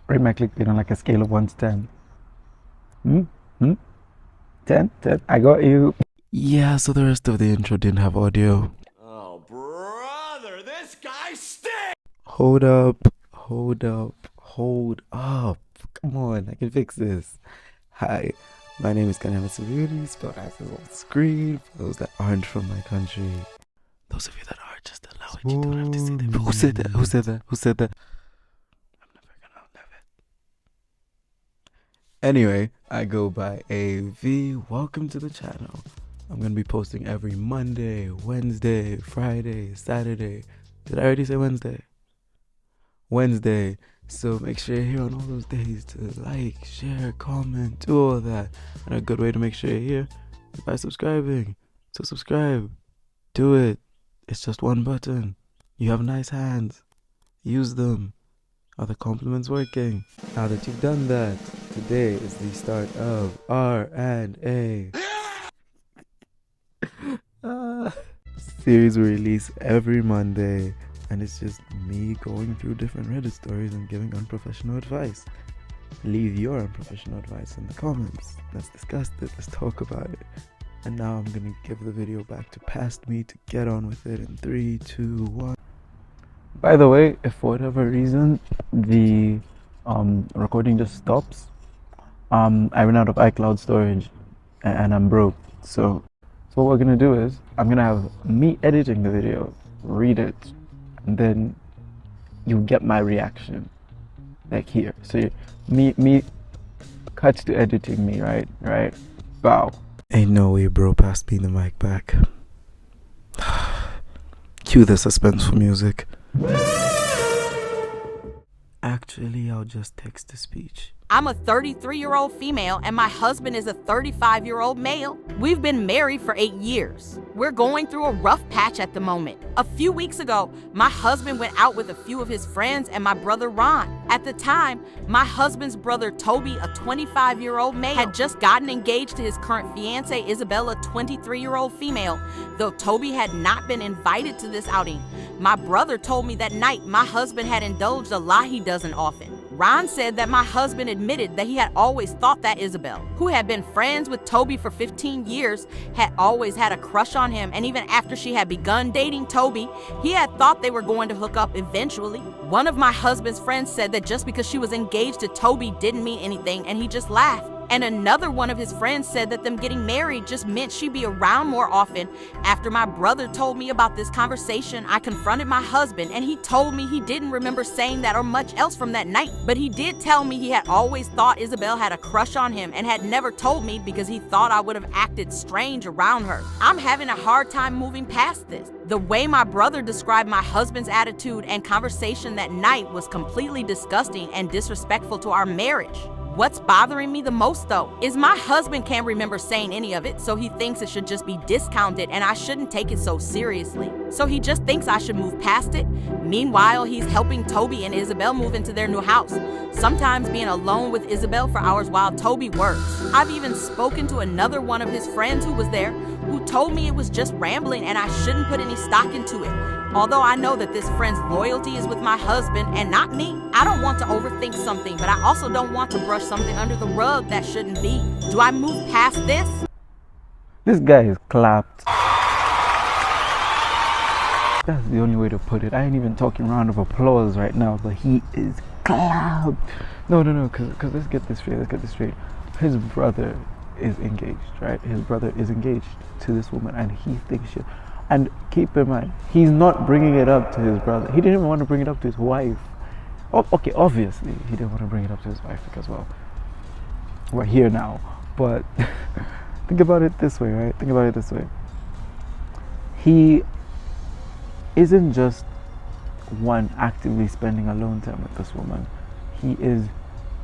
Rate my clickbait on like a scale of 1 to 10. Hmm? Hmm? 10? 10? I got you. Yeah, so the rest of the intro didn't have audio. Oh, brother, this guy stinks! Hold up. Hold up. Hold up. Come on, I can fix this. Hi, my name is Kanyama Savuni, spelled as is on screen. For those that aren't from my country. Those of you that are, just allow it. You don't have to say that. Who said that? Who said that? Who said that? I'm never gonna outlive it. Anyway, I go by AV. Welcome to the channel. I'm gonna be posting every Monday, Wednesday, Friday, Saturday. Did I already say Wednesday? Wednesday. So make sure you're here on all those days to like, share, comment, do all that. And a good way to make sure you're here is by subscribing. So subscribe. Do it. It's just one button. You have nice hands. Use them. Are the compliments working? Now that you've done that, today is the start of R&A. Series will release every Monday, and it's just me going through different Reddit stories and giving unprofessional advice. Leave your unprofessional advice in the comments. Let's discuss it. Let's talk about it. And now I'm gonna give the video back to past me to get on with it in 3, 2, 1. By the way, if for whatever reason the recording just stops, I ran out of iCloud storage and I'm broke. So what we're gonna do is I'm gonna have me editing the video, read it, and then you get my reaction, like here. So me cut to editing me, right? Wow. Ain't no way, bro. Pass me the mic back. Cue the suspenseful music. Actually, I'll just text to speech. I'm a 33-year-old female and my husband is a 35-year-old male. We've been married for 8 years. We're going through a rough patch at the moment. A few weeks ago, my husband went out with a few of his friends and my brother Ron. At the time, my husband's brother Toby, a 25-year-old male, had just gotten engaged to his current fiancée Isabel, a 23-year-old female. Though Toby had not been invited to this outing, my brother told me that night my husband had indulged a lie he doesn't often. Ron said that my husband admitted that he had always thought that Isabel, who had been friends with Toby for 15 years, had always had a crush on him, and even after she had begun dating Toby, he had thought they were going to hook up eventually. One of my husband's friends said that just because she was engaged to Toby didn't mean anything, and he just laughed. And another one of his friends said that them getting married just meant she'd be around more often. After my brother told me about this conversation, I confronted my husband and he told me he didn't remember saying that or much else from that night. But he did tell me he had always thought Isabel had a crush on him and had never told me because he thought I would have acted strange around her. I'm having a hard time moving past this. The way my brother described my husband's attitude and conversation that night was completely disgusting and disrespectful to our marriage. What's bothering me the most though is my husband can't remember saying any of it, so he thinks it should just be discounted and I shouldn't take it so seriously. So he just thinks I should move past it. Meanwhile, he's helping Toby and Isabel move into their new house, sometimes being alone with Isabel for hours while Toby works. I've even spoken to another one of his friends who was there, who told me it was just rambling and I shouldn't put any stock into it. Although I know that this friend's loyalty is with my husband and not me, I don't want to overthink something, but I also don't want to brush something under the rug that shouldn't be. Do I move past this? This guy is clapped. That's the only way to put it. I ain't even talking round of applause right now, but he is clapped. No, because let's get this straight. His brother is engaged, right? His brother is engaged to this woman and he thinks she... And keep in mind, he's not bringing it up to his brother. He didn't even want to bring it up to his wife. Oh, okay, obviously, he didn't want to bring it up to his wife because, well, we're here now. But think about it this way, right? Think about it this way. He isn't just one actively spending alone time with this woman. He is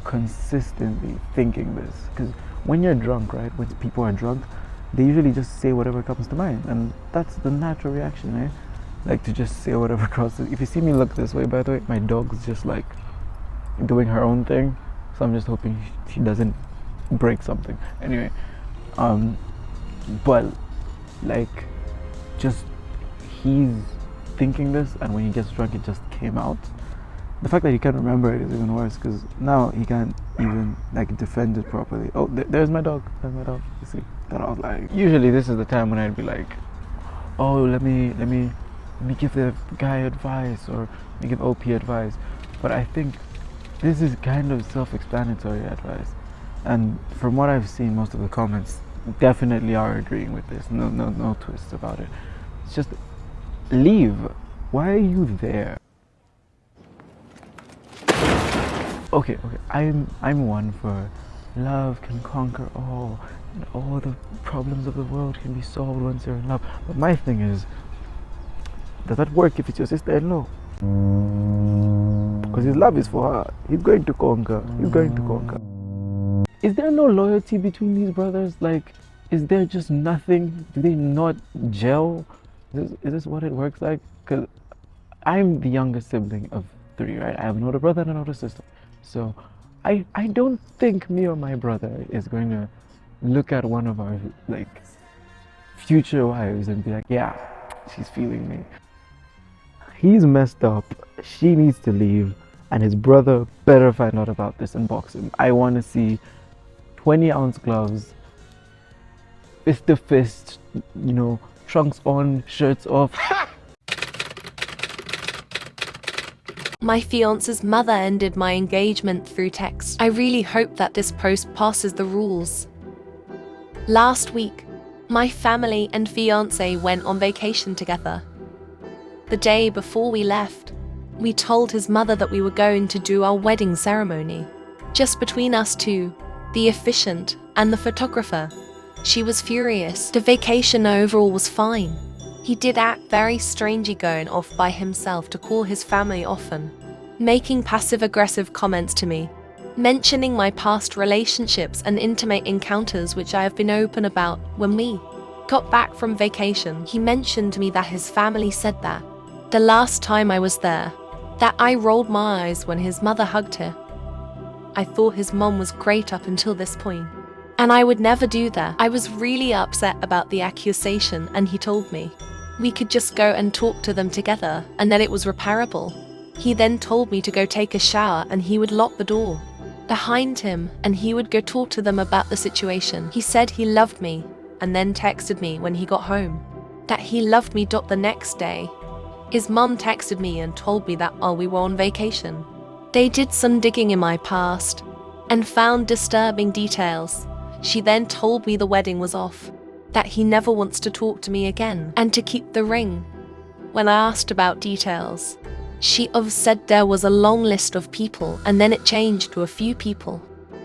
consistently thinking this. Because when you're drunk, right? When people are drunk, they usually just say whatever comes to mind, and that's the natural reaction, eh? Like to just say whatever crosses. If you see me look this way, by the way, my dog's just like doing her own thing, so I'm just hoping she doesn't break something. Anyway, but like, just he's thinking this, and when he gets drunk, it just came out. The fact that he can't remember it is even worse, because now he can't even like defend it properly. Oh, there's my dog. There's my dog. You see? Then I was like, usually this is the time when I'd be like, oh, let me give the guy advice, or let me give OP advice. But I think this is kind of self-explanatory advice, and from what I've seen, most of the comments definitely are agreeing with this. No twists about it. It's just leave. Why are you there? Okay. I'm one for love can conquer all, and all the problems of the world can be solved once you're in love. But my thing is, does that work if it's your sister-in-law? Because his love is for her. He's going to conquer. Is there no loyalty between these brothers? Like, is there just nothing? Do they not gel? Is this what it works like? Because I'm the youngest sibling of 3, right? I have an older brother and an older sister. So I don't think me or my brother is going to look at one of our like future wives and be like, yeah, she's feeling me. He's messed up. She needs to leave, and his brother better find out about this and box him. I want to see 20-ounce gloves, fist to fist, trunks on, shirts off. My fiance's mother ended my engagement through text. I really hope that this post passes the rules. Last week, my family and fiance went on vacation together. The day before we left, we told his mother that we were going to do our wedding ceremony. Just between us two, the officiant and the photographer. She was furious. The vacation overall was fine. He did act very strangely going off by himself to call his family often, making passive-aggressive comments to me, mentioning my past relationships and intimate encounters which I have been open about. When we got back from vacation, he mentioned to me that his family said that the last time I was there, that I rolled my eyes when his mother hugged her. I thought his mom was great up until this point, and I would never do that. I was really upset about the accusation, and he told me we could just go and talk to them together and that it was repairable. He then told me to go take a shower and he would lock the door behind him and he would go talk to them about the situation. He said he loved me and then texted me when he got home that he loved me. The next day, his mom texted me and told me that while we were on vacation, they did some digging in my past and found disturbing details. She then told me the wedding was off, that he never wants to talk to me again, and to keep the ring. When I asked about details, she said there was a long list of people and then it changed to a few people.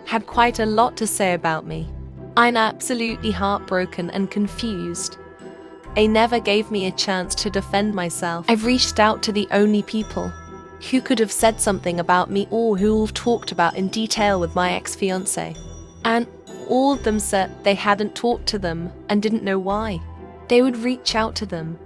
Had quite a lot to say about me. I'm absolutely heartbroken and confused. They never gave me a chance to defend myself. I've reached out to the only people who could have said something about me or who have talked about in detail with my ex-fiancé. And all of them said they hadn't talked to them and didn't know why. They would reach out to them.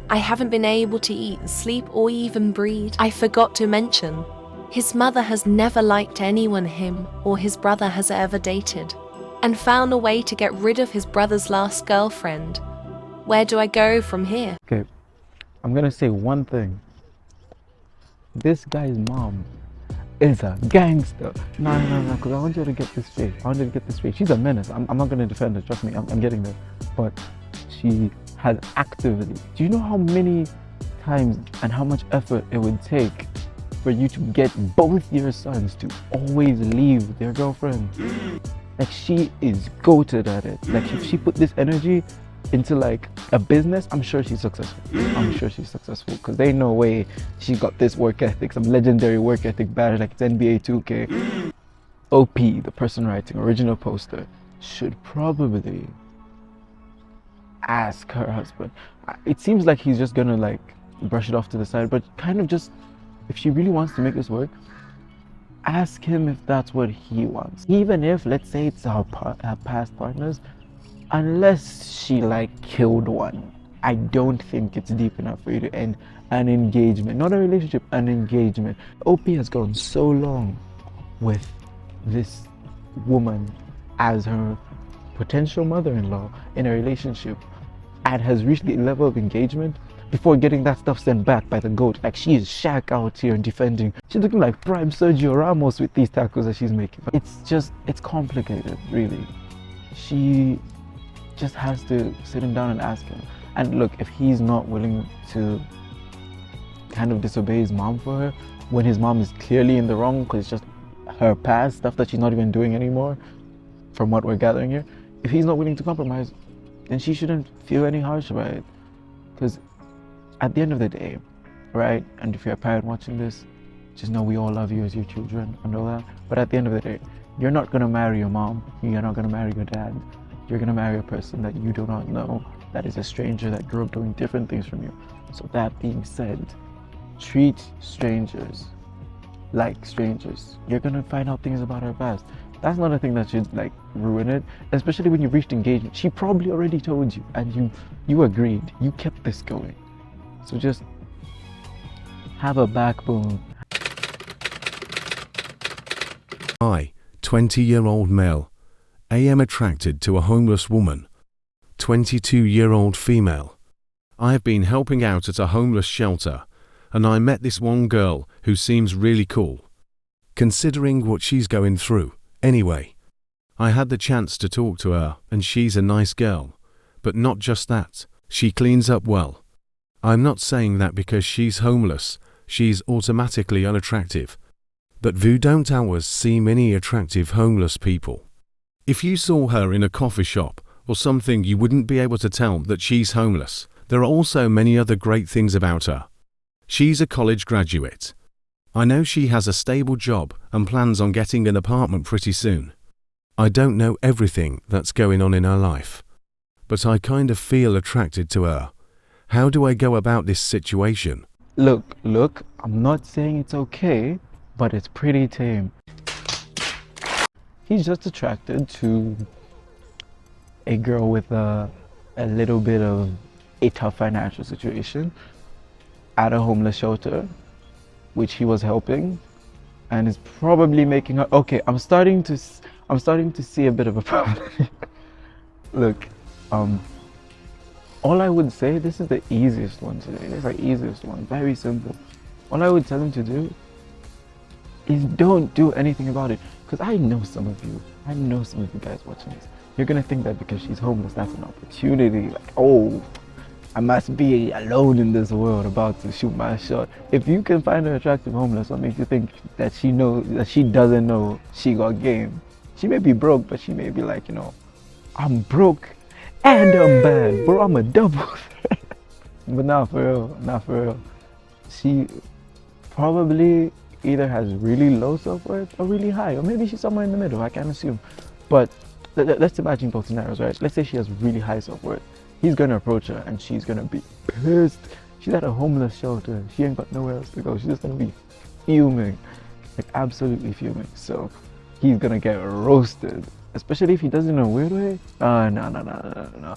I haven't been able to eat, sleep, or even breathe. I forgot to mention, his mother has never liked anyone him or his brother has ever dated, and found a way to get rid of his brother's last girlfriend. Where do I go from here? Okay, I'm gonna say one thing. This guy's mom is a gangster. No, because I want you to get this straight. She's a menace. I'm not gonna defend her, trust me, I'm getting there. But she has actively, do you know how many times and how much effort it would take for you to get both your sons to always leave their girlfriend? Like, she is goated at it. Like, if she put this energy into like a business, I'm sure she's successful. Because there ain't no way she got this work ethic, some legendary work ethic badge like it's NBA 2K. OP, the person writing original poster, should probably ask her husband. It seems like he's just gonna like brush it off to the side, but kind of just, if she really wants to make this work, ask him if that's what he wants. Even if, let's say, it's her past partners, unless she like killed one, I don't think it's deep enough for you to end an engagement. Not a relationship, an engagement. OP has gone so long with this woman as her potential mother-in-law in a relationship and has reached the level of engagement before getting that stuff sent back by the GOAT. Like, she is Shaq out here and defending. She's looking like prime Sergio Ramos with these tackles that she's making. It's complicated, really. She just has to sit him down and ask him. And look, if he's not willing to kind of disobey his mom for her, when his mom is clearly in the wrong, because it's just her past stuff that she's not even doing anymore, from what we're gathering here, if he's not willing to compromise, then she shouldn't feel any harsh about it. Because at the end of the day, right, and if you're a parent watching this, just know we all love you as your children and all that. But at the end of the day, you're not going to marry your mom, you're not going to marry your dad, you're going to marry a person that you do not know, that is a stranger that grew up doing different things from you. So that being said, treat strangers like strangers. You're going to find out things about her past. That's not a thing that should like ruin it, especially when you've reached engagement. She probably already told you and you agreed. You kept this going. So just have a backbone. I, 20-year-old male, am attracted to a homeless woman. 22-year-old female. I have been helping out at a homeless shelter, and I met this one girl who seems really cool, considering what she's going through. Anyway, I had the chance to talk to her, and she's a nice girl. But not just that, she cleans up well. I'm not saying that because she's homeless, she's automatically unattractive. But you don't always see many attractive homeless people. If you saw her in a coffee shop or something, you wouldn't be able to tell that she's homeless. There are also many other great things about her. She's a college graduate. I know she has a stable job and plans on getting an apartment pretty soon. I don't know everything that's going on in her life, but I kind of feel attracted to her. How do I go about this situation? Look, I'm not saying it's okay, but it's pretty tame. He's just attracted to a girl with a little bit of a tough financial situation at a homeless shelter, which he was helping, and is probably making her okay. I'm starting to see a bit of a problem. Look, all I would say, this is the easiest one today. This is the easiest one, very simple. All I would tell him to do is don't do anything about it. Because I know some of you guys watching this, you're gonna think that because she's homeless, that's an opportunity. Like, oh, I must be alone in this world about to shoot my shot. If you can find her attractive homeless, what makes you think that she doesn't know she got game? She may be broke, but she may be like, I'm broke and I'm bad, bro. I'm a double threat. But not for real. She probably either has really low self-worth or really high, or maybe she's somewhere in the middle. I can't assume. But let's imagine both scenarios, right? Let's say she has really high self-worth. He's gonna approach her and she's gonna be pissed. She's at a homeless shelter. She ain't got nowhere else to go. She's just gonna be fuming, like absolutely fuming. So he's gonna get roasted, especially if he does it in a weird way. No.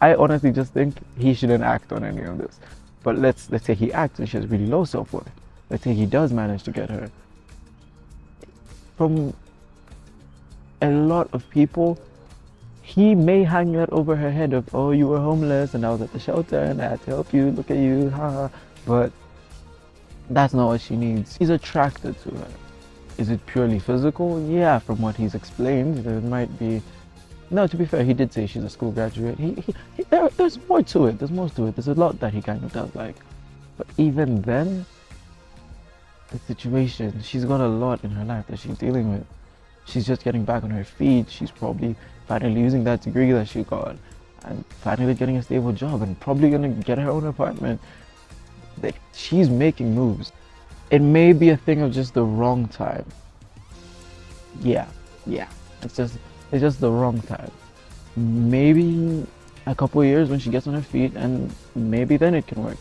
I honestly just think he shouldn't act on any of this. But let's say he acts and she has really low self-worth. Let's say he does manage to get her. From a lot of people, he may hang that over her head of, oh, you were homeless and I was at the shelter and I had to help you, look at you, haha. But that's not what she needs. He's attracted to her. Is it purely physical? Yeah, from what he's explained, there might be. No, to be fair, he did say she's a school graduate. There's more to it. There's more to it. There's a lot that he kind of does like. But even then, the situation, she's got a lot in her life that she's dealing with. She's just getting back on her feet. She's probably finally using that degree that she got and finally getting a stable job and probably gonna get her own apartment. Like, she's making moves. It may be a thing of just the wrong time. Yeah. It's just the wrong time. Maybe a couple of years when she gets on her feet, and maybe then it can work.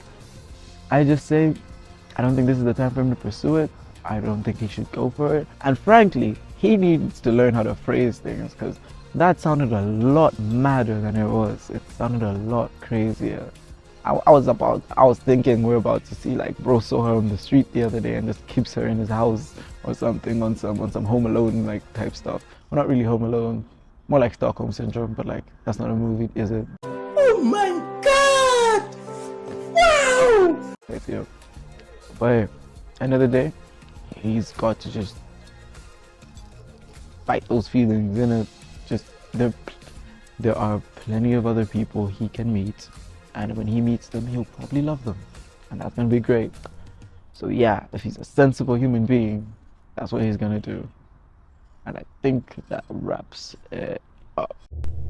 I just say, I don't think this is the time for him to pursue it. I don't think he should go for it. And frankly, he needs to learn how to phrase things, because that sounded a lot madder than it was. It sounded a lot crazier. I was thinking we're about to see, like, bro saw her on the street the other day and just keeps her in his house or something on some Home Alone like type stuff. Well, not really Home Alone, more like Stockholm Syndrome, but like that's not a movie, is it? Oh my God! place here. But end of the day, he's got to just fight those feelings, and just there are plenty of other people he can meet, and when he meets them, he'll probably love them, and that's gonna be great. So yeah, if he's a sensible human being, that's what he's gonna do. And I think that wraps it up.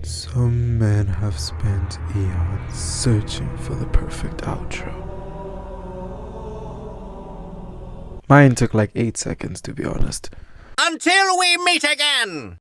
Some men have spent eons searching for the perfect outro. Mine took like 8 seconds, to be honest. Until we meet again!